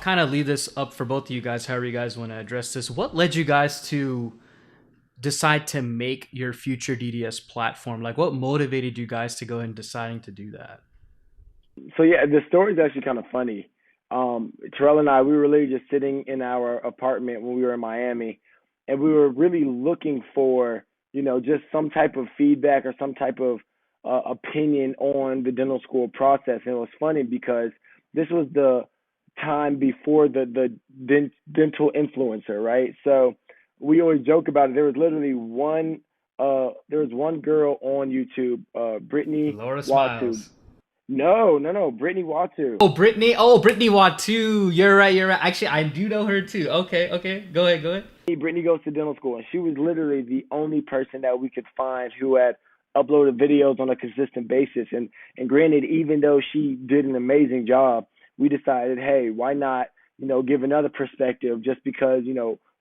kind of leave this up for both of you guys, however you guys want to address this. What led you guys to decide to make your future DDS platform? Like, what motivated you guys to go and deciding to do that? So yeah, the story is actually kind of funny. Tyrell and I, we were literally just sitting in our apartment when we were in Miami, and we were really looking for, just some type of feedback or some type of opinion on the dental school process. And it was funny because this was the time before the dental influencer, right? So we always joke about it. There was literally one girl on YouTube, Brittany Laura Watu. Smiles. No, Brittany Watu. Oh, Brittany. Oh, Brittany Watu. You're right. You're right. Actually, I do know her too. Okay. Okay. Go ahead. Go ahead. Brittany goes to dental school, and she was literally the only person that we could find who had uploaded videos on a consistent basis. And granted, even though she did an amazing job, we decided, hey, why not, give another perspective? Just because,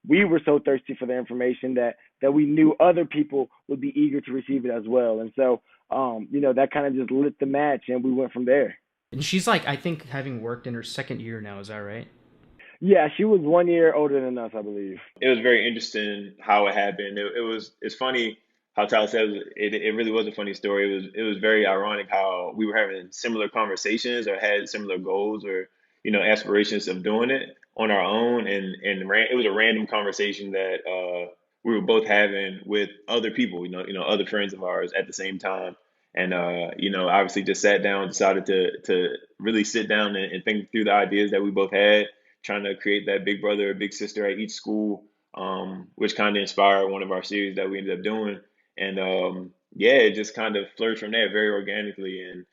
we were so thirsty for the information that we knew other people would be eager to receive it as well. And so, that kind of just lit the match, and we went from there. And she's like, I think, having worked in her second year now. Is that right? Yeah, she was 1 year older than us, I believe. It was very interesting how it happened. It's funny how Tyler said it really was a funny story. It was very ironic how we were having similar conversations or had similar goals or aspirations of doing it on our own, and it was a random conversation that we were both having with other people, other friends of ours at the same time. And obviously just sat down, decided to really sit down and think through the ideas that we both had, trying to create that big brother or big sister at each school, which kind of inspired one of our series that we ended up doing. And yeah, it just kind of flourished from there very organically. And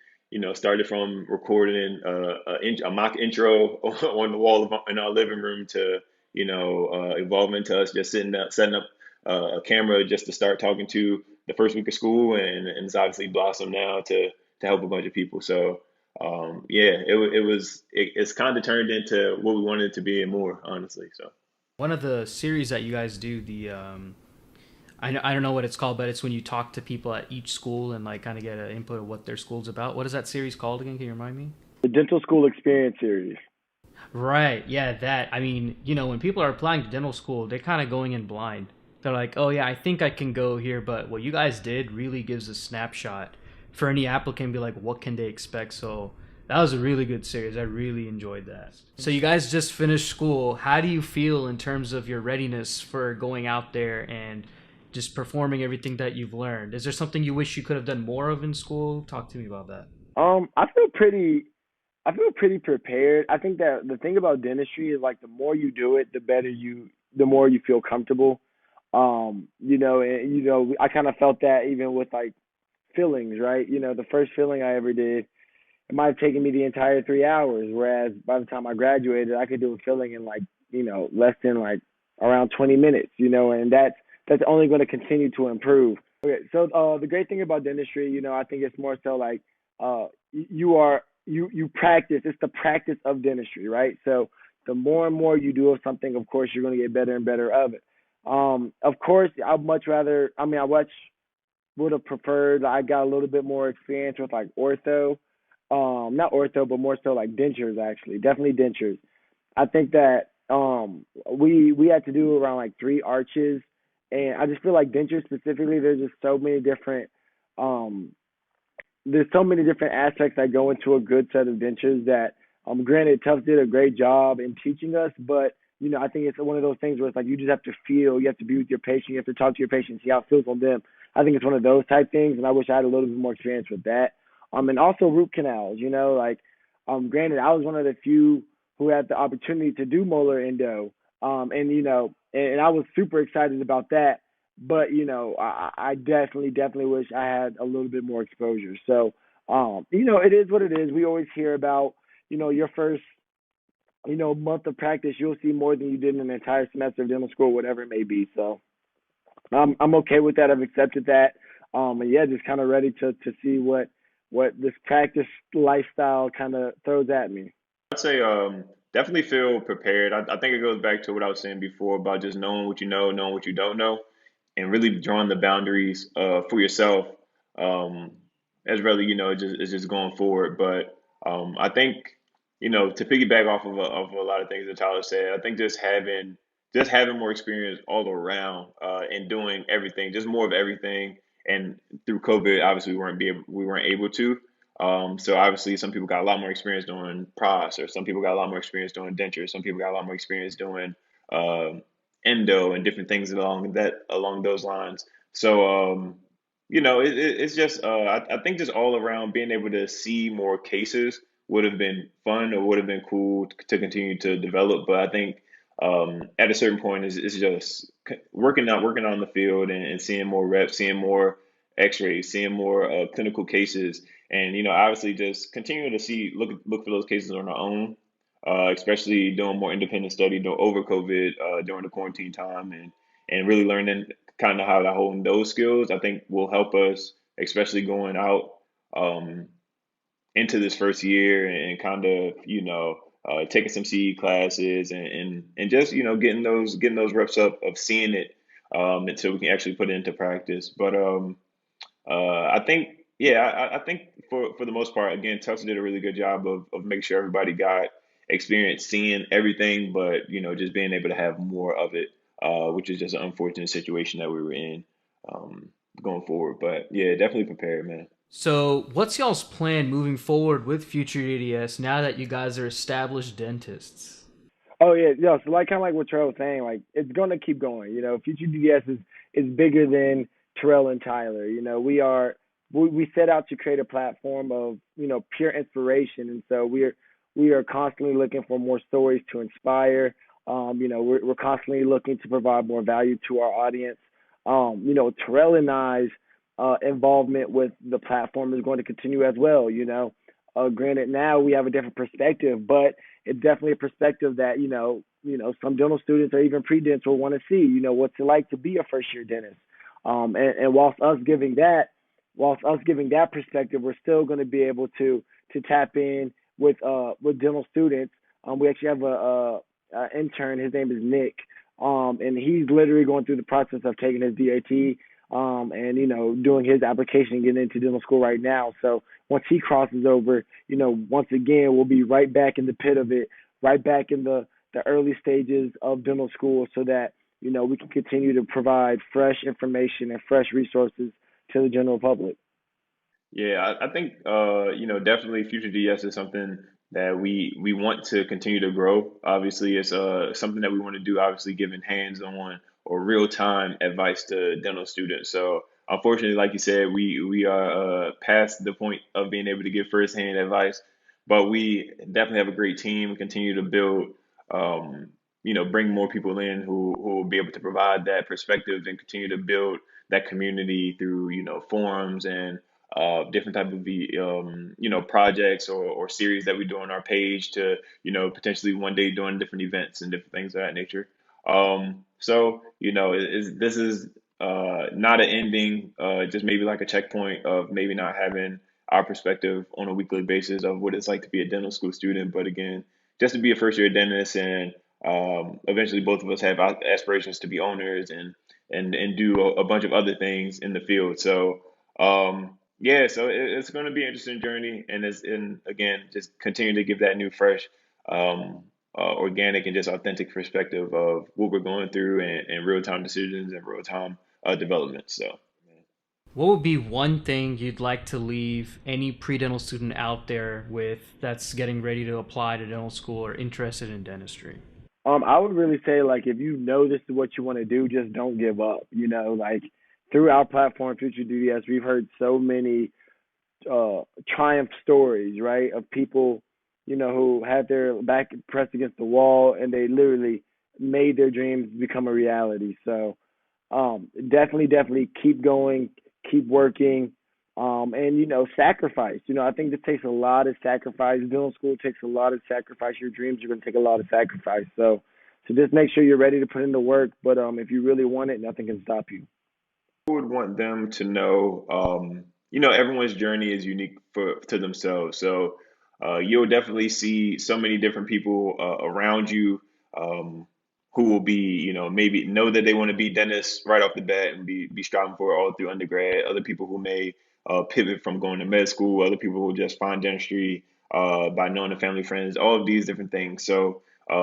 started from recording a mock intro on the wall in our living room to evolving into us just setting up a camera just to start talking to the first week of school, and it's obviously blossomed now to help a bunch of people. So yeah, it's kind of turned into what we wanted it to be and more, honestly. So One of the series that you guys do, I don't know what it's called, but it's when you talk to people at each school and like kind of get an input of what their school's about. What is that series called again? Can you remind me? The Dental School Experience series. Right. Yeah, that. I mean, when people are applying to dental school, they're kind of going in blind. They're like, oh yeah, I think I can go here, but what you guys did really gives a snapshot for any applicant, be like, what can they expect? So that was a really good series. I really enjoyed that. So you guys just finished school. How do you feel in terms of your readiness for going out there and just performing everything that you've learned? Is there something you wish you could have done more of in school? Talk to me about that. I feel pretty prepared. I think that the thing about dentistry is like the more you do it, the more you feel comfortable. I kind of felt that even with like fillings, right? The first filling I ever did, it might have taken me the entire 3 hours, whereas by the time I graduated, I could do a filling in like, less than like around 20 minutes, and that's only going to continue to improve. Okay, so the great thing about dentistry, I think it's more so like you practice. It's the practice of dentistry, right? So the more and more you do of something, of course, you're going to get better and better of it. Of course, I'd much rather. I mean, would have preferred. I got a little bit more experience with like ortho, not ortho, but more so like dentures. Actually, definitely dentures. I think that we had to do around like 3 arches, and I just feel like dentures specifically. There's so many different aspects that go into a good set of dentures that, granted, Tufts did a great job in teaching us, but I think it's one of those things where it's like you just have to feel, you have to be with your patient, you have to talk to your patient, see how it feels on them. I think it's one of those type things, and I wish I had a little bit more experience with that. And also root canals, granted, I was one of the few who had the opportunity to do molar endo, and I was super excited about that. But I definitely wish I had a little bit more exposure. So, it is what it is. We always hear about, your first month of practice, you'll see more than you did in an entire semester of dental school, whatever it may be. So I'm okay with that. I've accepted that. And yeah, just kind of ready to see what this practice lifestyle kind of throws at me. I'd say definitely feel prepared. I think it goes back to what I was saying before about just knowing what you know, knowing what you don't know, and really drawing the boundaries for yourself as really, it's just going forward. But I think to piggyback off of a lot of things that Tyler said, I think just having more experience all around and doing everything, just more of everything. And through COVID, obviously we weren't able to. So obviously, some people got a lot more experience doing pros, or some people got a lot more experience doing dentures, some people got a lot more experience doing um endo and different things along those lines. So it's just I think just all around being able to see more cases would have been fun, or would have been cool to continue to develop. But I think at a certain point, it's just working on the field, and seeing more reps, seeing more X-rays, seeing more clinical cases, and obviously just continuing to look for those cases on our own, especially doing more independent study over COVID during the quarantine time, and really learning kind of how to hone those skills. I think will help us, especially going out. Um, into this first year, and kind of taking some CE classes, and just getting those reps up of seeing it, until we can actually put it into practice. But I think, yeah, I think for the most part, again, Tufts did a really good job of making sure everybody got experience seeing everything, but just being able to have more of it, which is just an unfortunate situation that we were in um, going forward. But yeah, definitely prepared, man. So, what's y'all's plan moving forward with FutureDDS now that you guys are established dentists? Oh yeah, yeah. So like kind of like what Terrell was saying, like it's gonna keep going. Future DDS is bigger than Terrell and Tyler. We set out to create a platform of pure inspiration, and so we are constantly looking for more stories to inspire. We're constantly looking to provide more value to our audience. Terrell and I's involvement with the platform is going to continue as well. Granted, now we have a different perspective, but it's definitely a perspective that some dental students or even pre-dents will want to see. What's it like to be a first-year dentist? And whilst us giving that perspective, we're still going to be able to tap in with dental students. We actually have a intern. His name is Nick, and he's literally going through the process of taking his DAT, and doing his application and getting into dental school right now. So once he crosses over, once again we'll be right back in the pit of it, right back in the early stages of dental school, so that we can continue to provide fresh information and fresh resources to the general public. Yeah, I think definitely Future DS is something that we want to continue to grow. Obviously, it's something that we want to do. Obviously, giving hands-on or real-time advice to dental students. So, unfortunately, like you said, we are past the point of being able to give first-hand advice, but we definitely have a great team. Continue to build, bring more people in who will be able to provide that perspective, and continue to build that community through forums and different type of projects, or series that we do on our page, to potentially one day doing different events and different things of that nature. So this is not an ending, just maybe like a checkpoint of maybe not having our perspective on a weekly basis of what it's like to be a dental school student, but again, just to be a first year dentist, and eventually both of us have aspirations to be owners, and do a bunch of other things in the field. So yeah, so it's going to be an interesting journey, and again, just continue to give that new, fresh, organic, and just authentic perspective of what we're going through, and real time decisions, and real time development. So. What would be one thing you'd like to leave any pre-dental student out there with that's getting ready to apply to dental school or interested in dentistry? I would really say, like, if you know this is what you want to do, just don't give up. Like, through our platform, Future DDS, we've heard so many triumph stories, right, of people, who had their back pressed against the wall, and they literally made their dreams become a reality. So definitely keep going, keep working, and sacrifice. I think this takes a lot of sacrifice. Dental school takes a lot of sacrifice. Your dreams are going to take a lot of sacrifice. So just make sure you're ready to put in the work. But if you really want it, nothing can stop you. Would want them to know, everyone's journey is unique to themselves. So you'll definitely see so many different people around you, who will be, maybe know that they want to be dentists right off the bat, and be striving for it all through undergrad. Other people who may pivot from going to med school. Other people who just find dentistry by knowing the family, friends, all of these different things. So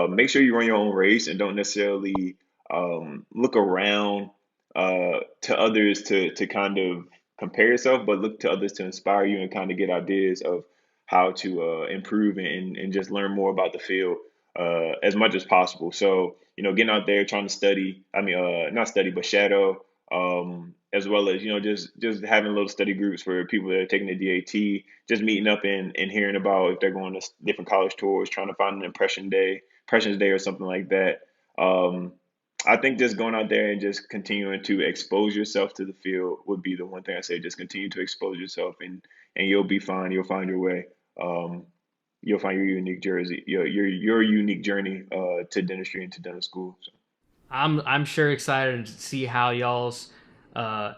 make sure you run your own race and don't necessarily look around to others to kind of compare yourself, but look to others to inspire you and kind of get ideas of how to improve and just learn more about the field as much as possible. So, getting out there trying to study, not study, but shadow, as well as, just having little study groups for people that are taking the DAT, just meeting up and hearing about if they're going to different college tours, trying to find an impressions day or something like that. Um, I think just going out there and just continuing to expose yourself to the field would be the one thing I say. Just continue to expose yourself, and you'll be fine. You'll find your way. Um, you'll find your unique jersey, your unique journey to dentistry and to dental school. So. I'm sure excited to see how y'all's uh,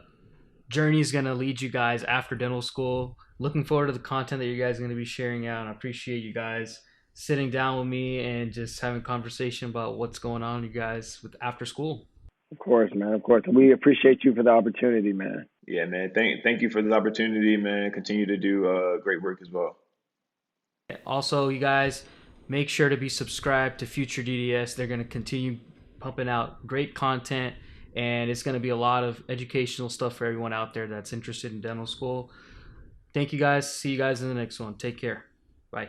journey is gonna lead you guys after dental school. Looking forward to the content that you guys are gonna be sharing out. And I appreciate you guys sitting down with me and just having a conversation about what's going on, you guys, with after school. Of course, man. Of course. We appreciate you for the opportunity, man. Yeah, man. Thank you for this opportunity, man. Continue to do great work as well. Also, you guys, make sure to be subscribed to FutureDDS. They're going to continue pumping out great content, and it's going to be a lot of educational stuff for everyone out there that's interested in dental school. Thank you guys. See you guys in the next one. Take care. Bye.